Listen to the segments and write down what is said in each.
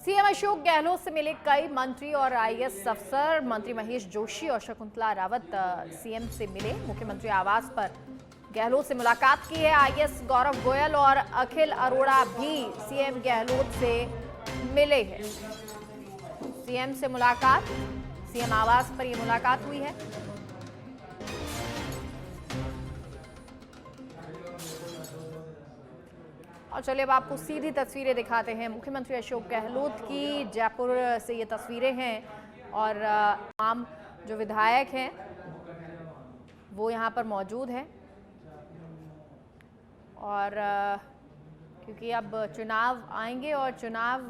CM Ashok Gehlot से मिले कई मंत्री और आईएएस अफसर। मंत्री महेश जोशी और शकुंतला रावत सीएम से मिले। मुख्यमंत्री आवास पर गहलोत से मुलाकात की है। आईएएस गौरव गोयल और अखिल अरोड़ा भी सीएम गहलोत से मिले हैं। सीएम से मुलाकात, सीएम आवास पर यह मुलाकात हुई है। और चलिए अब आपको सीधी तस्वीरें दिखाते हैं। मुख्यमंत्री अशोक गहलोत की जयपुर से ये तस्वीरें हैं और तमाम जो विधायक हैं वो यहाँ पर मौजूद हैं। और क्योंकि अब चुनाव आएंगे और चुनाव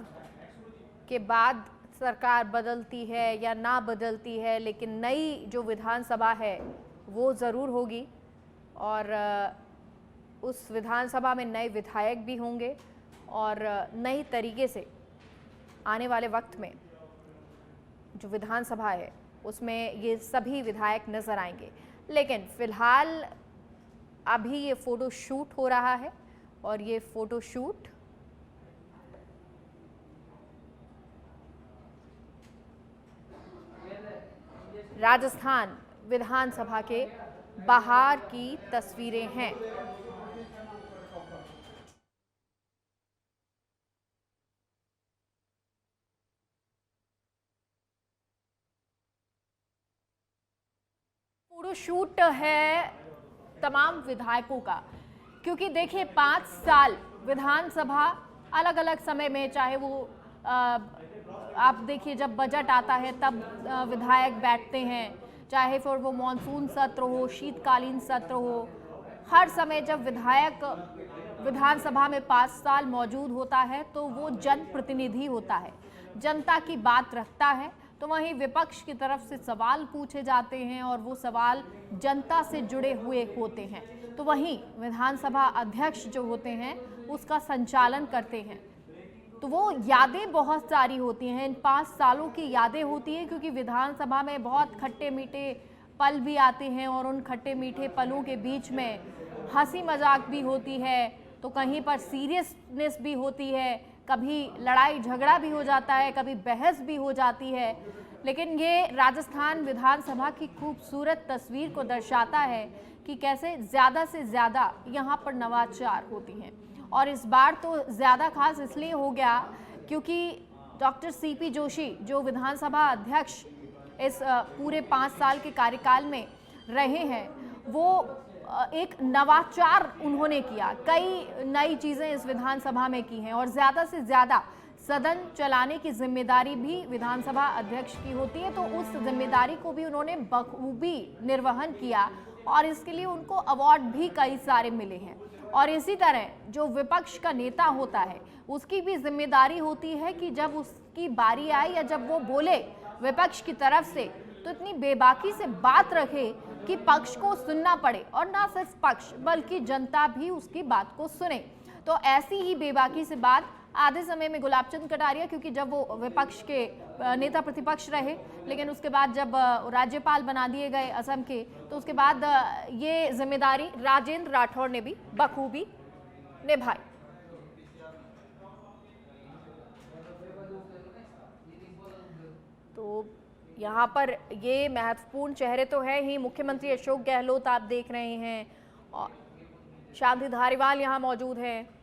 के बाद सरकार बदलती है या ना बदलती है, लेकिन नई जो विधानसभा है वो ज़रूर होगी और उस विधानसभा में नए विधायक भी होंगे और नई तरीके से आने वाले वक्त में जो विधानसभा है उसमें ये सभी विधायक नजर आएंगे। लेकिन फिलहाल अभी ये फोटो शूट हो रहा है और ये फोटो शूट राजस्थान विधानसभा के बाहर की तस्वीरें हैं। फोटो शूट है तमाम विधायकों का, क्योंकि देखिए 5 साल विधानसभा अलग अलग समय में, चाहे वो आप देखिए जब बजट आता है तब विधायक बैठते हैं, चाहे फिर वो मॉनसून सत्र हो, शीतकालीन सत्र हो, हर समय जब विधायक विधानसभा में 5 साल मौजूद होता है तो वो जनप्रतिनिधि होता है, जनता की बात रखता है। तो वहीं विपक्ष की तरफ से सवाल पूछे जाते हैं और वो सवाल जनता से जुड़े हुए होते हैं। तो वहीं विधानसभा अध्यक्ष जो होते हैं उसका संचालन करते हैं। तो वो यादें बहुत सारी होती हैं, इन 5 सालों की यादें होती हैं, क्योंकि विधानसभा में बहुत खट्टे मीठे पल भी आते हैं और उन खट्टे मीठे पलों के बीच में हंसी मजाक भी होती है, तो कहीं पर सीरियसनेस भी होती है, कभी लड़ाई झगड़ा भी हो जाता है, कभी बहस भी हो जाती है। लेकिन ये राजस्थान विधानसभा की खूबसूरत तस्वीर को दर्शाता है कि कैसे ज़्यादा से ज़्यादा यहाँ पर नवाचार होती हैं। और इस बार तो ज़्यादा खास इसलिए हो गया क्योंकि डॉक्टर सीपी जोशी जो विधानसभा अध्यक्ष इस पूरे 5 साल के कार्यकाल में रहे हैं, वो एक नवाचार उन्होंने किया, कई नई चीज़ें इस विधानसभा में की हैं और ज़्यादा से ज़्यादा सदन चलाने की जिम्मेदारी भी विधानसभा अध्यक्ष की होती है। तो उस जिम्मेदारी को भी उन्होंने बखूबी निर्वहन किया और इसके लिए उनको अवार्ड भी कई सारे मिले हैं। और इसी तरह जो विपक्ष का नेता होता है उसकी भी जिम्मेदारी होती है कि जब उसकी बारी आए या जब वो बोले विपक्ष की तरफ से तो इतनी बेबाकी से बात रखे कि पक्ष को सुनना पड़े और ना सिर्फ पक्ष बल्कि जनता भी उसकी बात को सुने। तो ऐसी ही बेबाकी से बात आधे समय में गुलाबचंद कटारिया, क्योंकि जब वो विपक्ष के नेता प्रतिपक्ष रहे लेकिन उसके बाद जब राज्यपाल बना दिए गए असम के, तो उसके बाद ये जिम्मेदारी राजेंद्र राठौड़ ने भी बखूबी निभाई। तो यहाँ पर ये महत्वपूर्ण चेहरे तो है ही। मुख्यमंत्री अशोक गहलोत आप देख रहे हैं और शांति धारीवाल यहाँ मौजूद हैं।